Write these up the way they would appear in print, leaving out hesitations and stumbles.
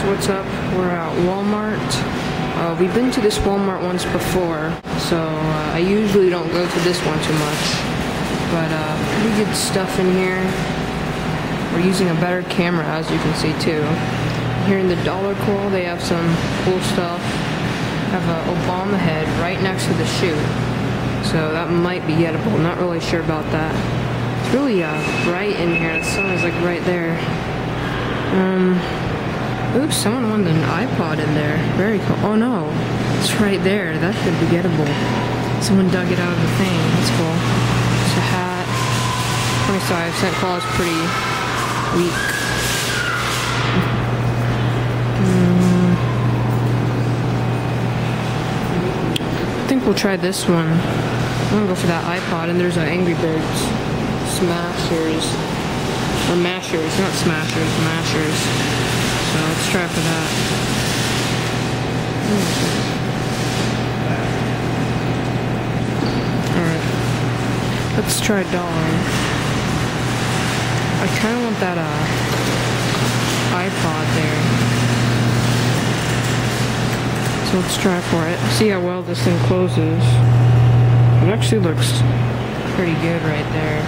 what's up? We're at Walmart. We've been to this Walmart once before, so I usually don't go to this one too much. But pretty good stuff in here. We're using a better camera, as you can see too. Here in the dollar claw, they have some cool stuff. Have an Obama head right next to the shoe, so that might be gettable. Not really sure about that. It's really bright in here. The sun is like right there. Oops, someone wanted an iPod in there. Very cool. Oh no, it's right there. That could be gettable. Someone dug it out of the thing. That's cool. It's a hat. 25% claw is pretty weak. I think we'll try this one. I'm gonna go for that iPod, and there's an Angry Birds Smashers. Or mashers, not smashers, mashers. So let's try for that. Alright. Let's try dollar. I kinda want that iPod there. So let's try for it. See how well this thing closes. It actually looks pretty good right there.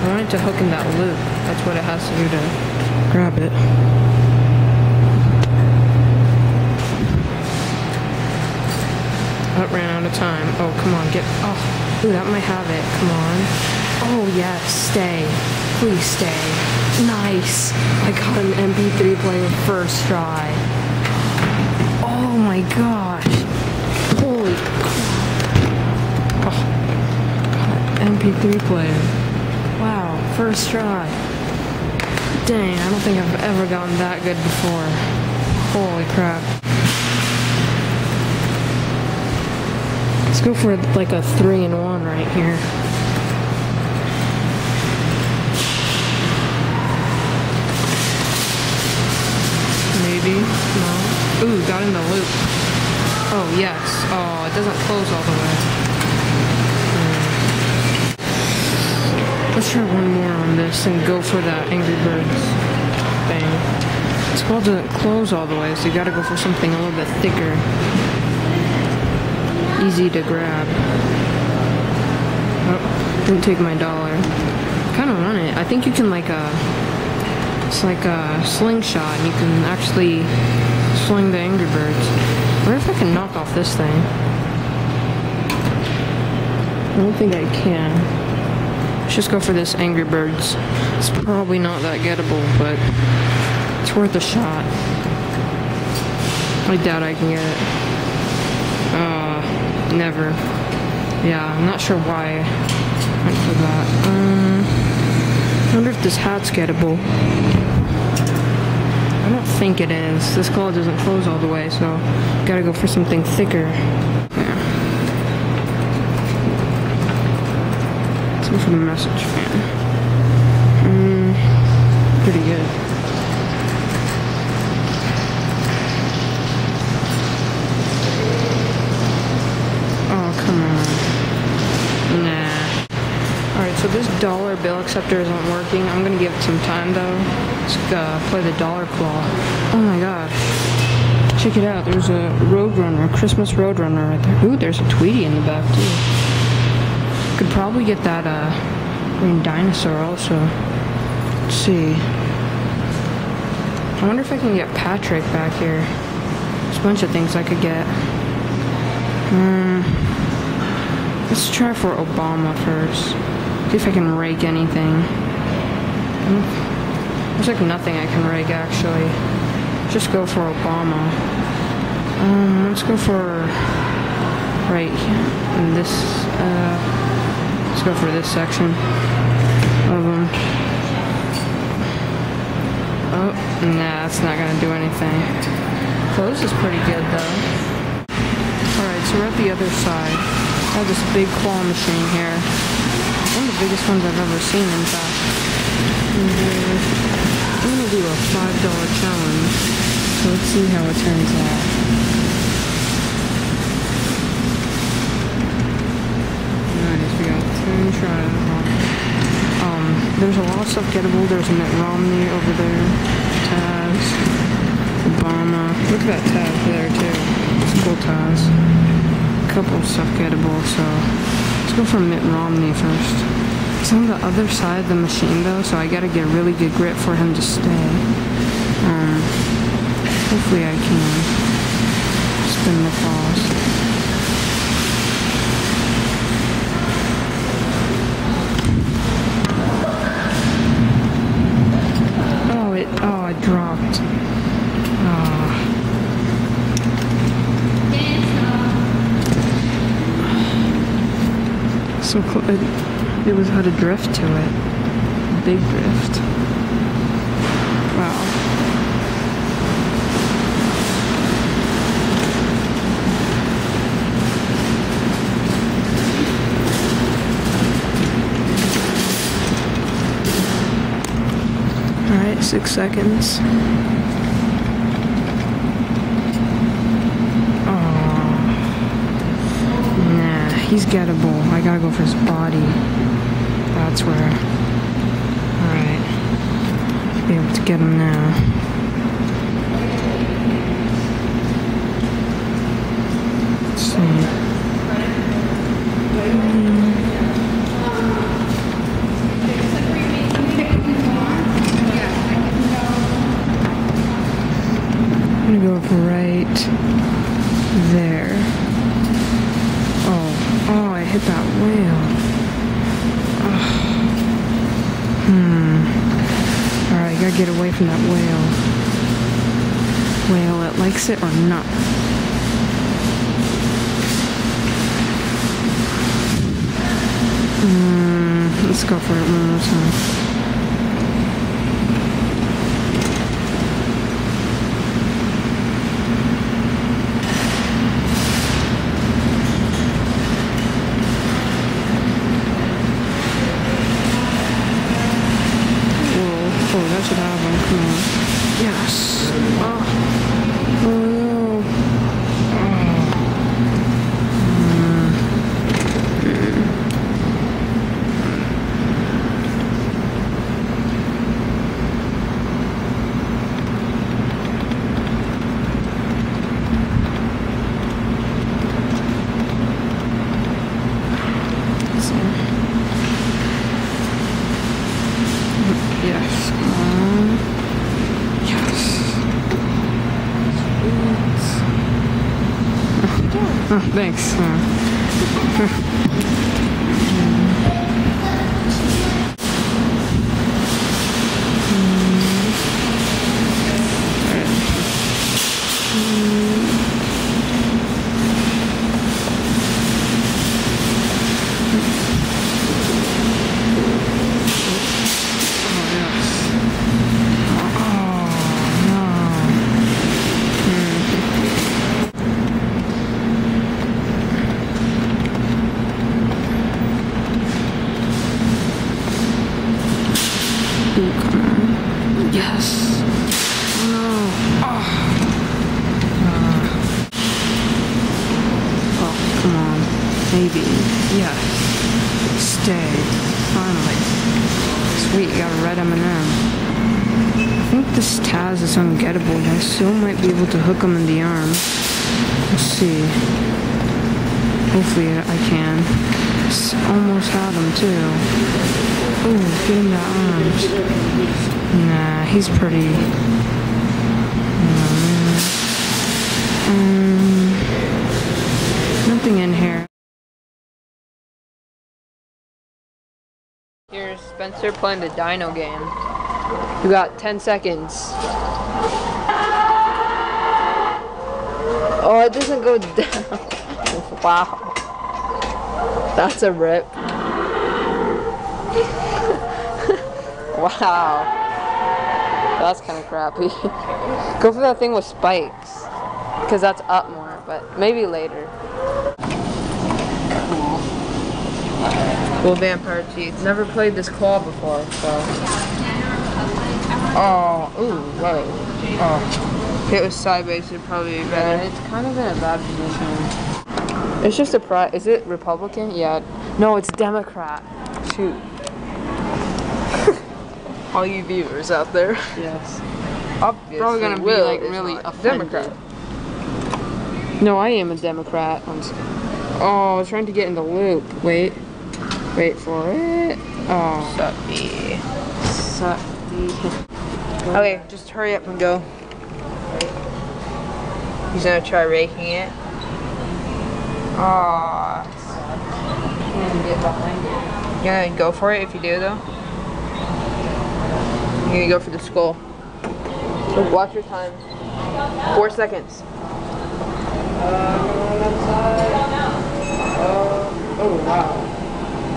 I want it to hook in that loop. That's what it has to do to grab it. Oh, ran out of time. Oh, come on, get... Oh, ooh, that might have it. Come on. Oh, yes, stay. Please stay. Nice. I got an MP3 player first try. Oh my gosh. Holy crap. Oh, got an MP3 player. Wow, first try. Dang, I don't think I've ever gotten that good before. Holy crap. Let's go for like a 3-in-1 right here. Maybe? No. Ooh, got in the loop. Oh, yes. Oh, it doesn't close all the way. Let's try one more on this and go for that Angry Birds thing. This ball doesn't close all the way, so you gotta go for something a little bit thicker. Easy to grab. Oh, didn't take my dollar. Kinda want it. I think you can it's like a slingshot, and you can actually sling the Angry Birds. I wonder if I can knock off this thing. I don't think I can. Let's just go for this Angry Birds. It's probably not that gettable, but it's worth a shot. I doubt I can get it. Never. Yeah, I'm not sure why I went for that. I wonder if this hat's gettable. I don't think it is. This claw doesn't close all the way, so gotta go for something thicker. Yeah. For the message fan. Pretty good. Oh, come on. Nah. Alright, so this dollar bill acceptor isn't working. I'm gonna give it some time though. Let's play the dollar claw. Oh my gosh. Check it out. There's a Roadrunner, Christmas Roadrunner right there. Ooh, there's a Tweety in the back too. Could probably get that green dinosaur also. Let's see. I wonder if I can get Patrick back here. There's a bunch of things I could get. Let's try for Obama first. See if I can rake anything. There's like nothing I can rake actually. Just go for Obama. Let's go for right in this. Let's go for this section of them. Oh, nah, that's not gonna do anything. Close is pretty good though. Alright, so we're at the other side. I have this big claw machine here. One of the biggest ones I've ever seen, in fact. And, I'm gonna do a $5 challenge. So let's see how it turns out. There's a lot of stuff gettable. There's a Mitt Romney over there. Taz. Look at that tab there too. It's cool tabs. Couple stuff gettable, so let's go for Mitt Romney first. He's on the other side of the machine though, so I gotta get a really good grip for him to stay. Hopefully I can spin the pause. Oh, I dropped. So close. It was how to drift to it. Big drift. Wow. Alright, 6 seconds. He's gettable. I gotta go for his body. That's where. Alright. Be able to get him now. Let's see. I'm gonna go right there. Oh, I hit that whale. Alright, gotta get away from that whale. Whale that likes it or not. Let's go for it one more time. Should have him. Come on. Yes. Oh no. Yes. Oh, thanks. Yes. Oh no. Oh, come on. Maybe. Yes. Stay. Finally. Sweet, got a red M&M. I think this Taz is ungettable. I still might be able to hook him in the arm. Let's see. Hopefully I can. Almost had him too. Ooh, get him the arms. Nah, he's pretty. Nothing in here. Here's Spencer playing the dino game. You got 10 seconds. Oh, it doesn't go down. Wow. That's a rip. Wow. That's kind of crappy. Go for that thing with spikes. Because that's up more, but maybe later. Cool vampire teeth. Never played this claw before, so. Oh, ooh, whoa. Oh. If it was sideways, it'd probably be better. Yeah, it's kind of in a bad position. It's just a is it Republican? Yeah. No, it's Democrat. Shoot. All you viewers out there. Yes. Obviously, probably gonna be Will like is really not offended. Democrat. No, I am a Democrat. Oh, I was trying to get in the loop. Wait for it. Oh, Sucky. sucky. Okay, just hurry up and go. He's gonna try raking it. Oh, can't get behind it. You gonna go for it if you do though? You're gonna go for the skull. So watch your time. 4 seconds. Oh wow.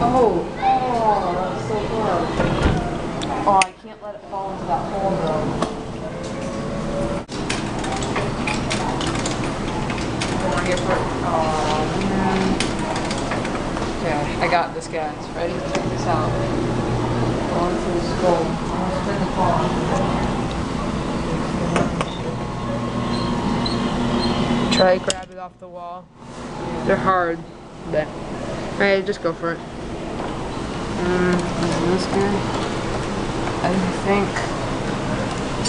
Oh, that's so close. Oh, I can't let it fall into that hole though. Here for it. Oh man. Okay, I got this, guys. Ready? Check this out. Going for the skull. Almost in the fall. Try to grab it off the wall. They're hard, but alright, just go for it. Is this good? I think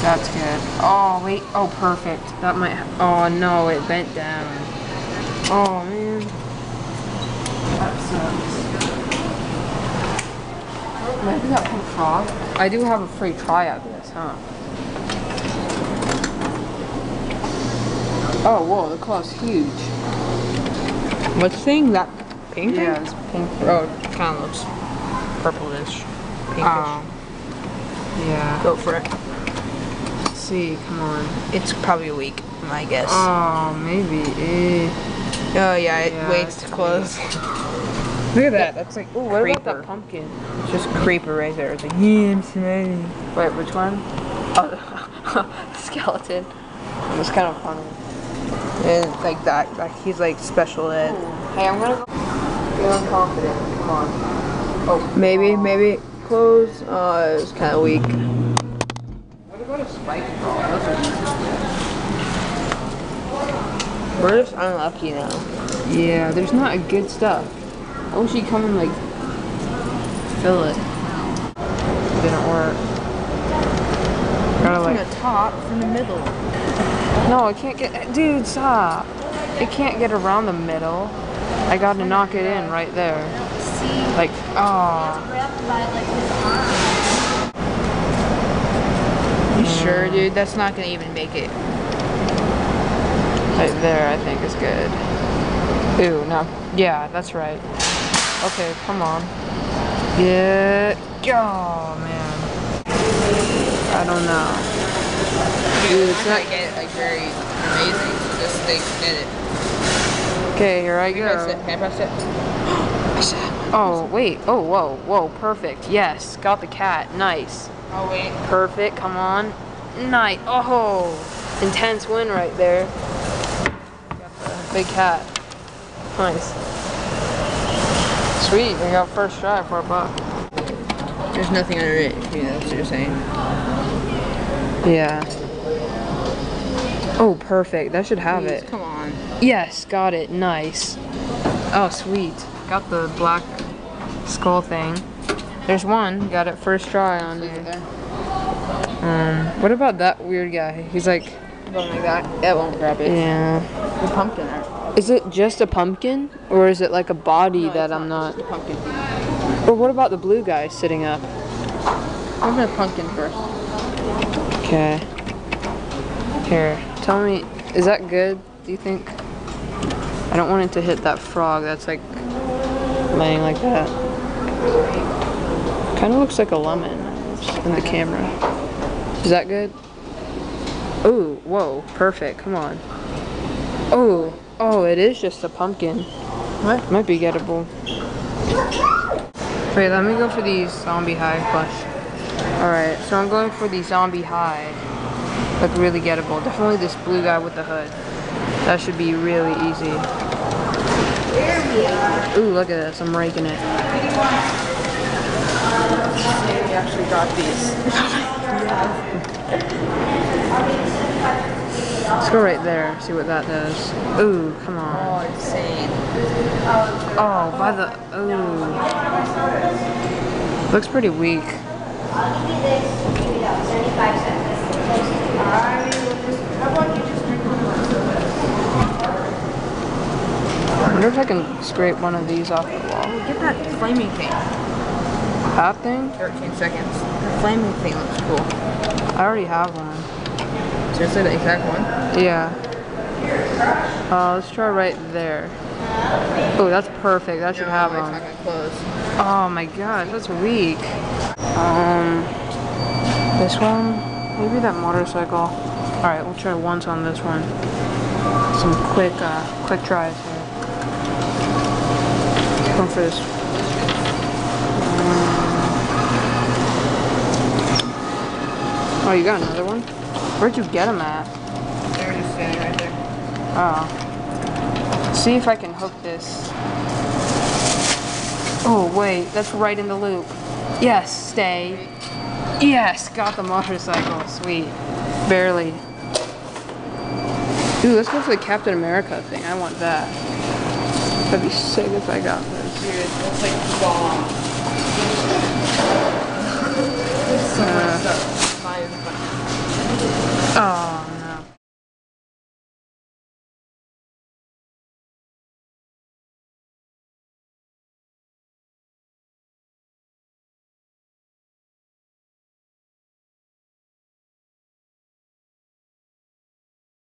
that's good. Oh wait. Oh, perfect. That might. Oh no, it bent down. Oh man. That sucks. Maybe that pink frog. I do have a free try of this, huh? Oh, whoa, the claw's huge. What's the thing? That pink thing? Yeah, it's pink. Oh, it kind of looks purplish. Pinkish. Oh. Yeah. Go for it. Let's see, come on. It's probably a week, my guess. Oh, maybe. Oh yeah, it Yeah, waits to it's close. Look at that. That's like Oh, what creeper. about that pumpkin? It's just creeper right there. It's like, yeah, I'm smiling. Wait, which one? Oh, skeleton. It's kind of funny. And like that, like he's like special ed. Hey, I'm gonna go. Feeling confident. Come on. Oh, Maybe close. It's kind of weak. what about a spike? Oh, We're just unlucky now. yeah, there's not a good stuff. I wish you'd come and like fill it. Didn't work. Gotta From like. the top, from the middle. No, I can't get. Dude, stop. It can't get around the middle. I gotta knock it in right there. Like, oh. You sure, dude? That's not gonna even make it. Right there, I think is good. Ooh, no. Yeah, that's right. Okay, come on. Yeah. Oh, man. I don't know. Dude, it's not get it like very amazing. Just they did it. Okay, here I Can I press go. it? Can I press it? Oh, wait. Oh, whoa, perfect. Yes, got the cat. Nice. Oh wait. Perfect, come on. Nice. Oh, intense win right there. Got the big cat. Nice. Sweet, we got first try for $1. There's nothing under it. You know what you're saying? Yeah. Oh, perfect. That should have Please, it. come on. Yes, got it. Nice. Oh, sweet. Got the black skull thing. There's one. Got it first try on there. What about that weird guy? He's like... Something like that. It won't grab it. Yeah. The pumpkin art. Is it just a pumpkin? Or is it like a body No, that it's I'm not... Just a pumpkin. Or what about the blue guy sitting up? I'm gonna pumpkin first. Okay. Here, tell me, is that good, do you think? I don't want it to hit that frog that's like laying like that. Kind of looks like a lemon in the camera. Is that good? Ooh, whoa, perfect, come on. Oh, it is just a pumpkin. What? Might be gettable. Wait, let me go for these zombie hide plush. Alright, so I'm going for the zombie hide. Look really gettable. Definitely this blue guy with the hood. That should be really easy. Ooh, look at this. I'm raking it. We actually got these. Let's go right there. See what that does. Ooh, come on. Oh, insane. Oh, by the... Ooh. Looks pretty weak. I'll give you this. Give me that. 75 cents. How about you just drink one of I wonder if I can scrape one of these off the wall. Get that flaming thing. That thing? 13 seconds. The flaming thing looks cool. I already have one. Seriously, the exact one? Yeah. Let's try right there. Oh, that's perfect. That should have it's one. not gonna close. Oh my gosh, that's weak. This one? Maybe that motorcycle. Alright, we'll try once on this one. Some quick tries here. Going for this. Oh, you got another one? Where'd you get them at? They're just standing right there. Oh. See if I can hook this. Oh, wait, that's right in the loop. Yes, stay. Yes, got the motorcycle. Sweet. Barely. Dude, let's go for the Captain America thing. I want that. That'd be sick if I got this. Dude, it's like bomb. So much stuff. Oh,